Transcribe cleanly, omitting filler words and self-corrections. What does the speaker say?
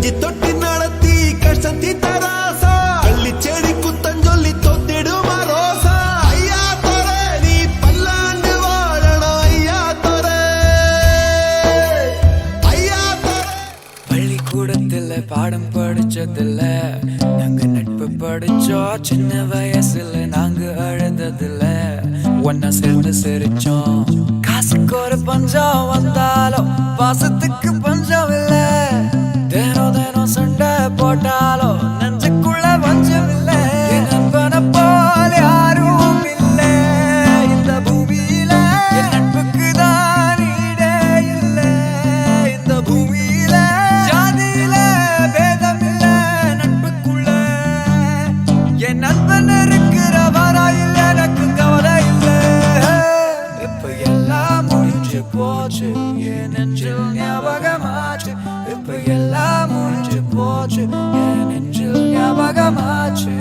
கஞ்சி தொட்டி நடத்தி கஷ்டத்தி தராசா கள்ளி செடி குத்தஞ்சொல்லி தொத்திடுமா ரோசா ஐயா தோர நீ பல்லாண்டு வாழணும் ஐயா தோர ஐயா தோர பள்ளிக்கூடத்துல பாடம் படிச்சதில்ல நாங்க நட்பு படிச்சோம் சின்ன வயசுல நாங்க அழுததில்ல ஒன்னா சேர்ந்து சிரிச்சோம் காசுக்கு ஒரு பஞ்சம் வந்தாலும் பாசத்துக்கு பஞ்சம் இல்ல தினம் தினம் சண்டை போட்டாலும் நெஞ்சுக்குள்ள பஞ்சம் இல்ல என் நண்பனை போல யாரும் இல்ல இந்த பூமியில என் நட்புக்கு தான் ஈடே இல்ல இந்த பூமியில ஜாதியில பேதம் இல்ல நட்புக்குள்ள என் நண்பன் இருக்கிற வராயில் எனக்கு கவலை இல்ல இப்ப எல்லாம் முடிஞ்சு போச்சு என் நெஞ்சில் ஞாபகமாச்சு இப்ப எல்லாம் முடிஞ்சு போச்சு என் நெஞ்சில் ஞாபகமாச்சு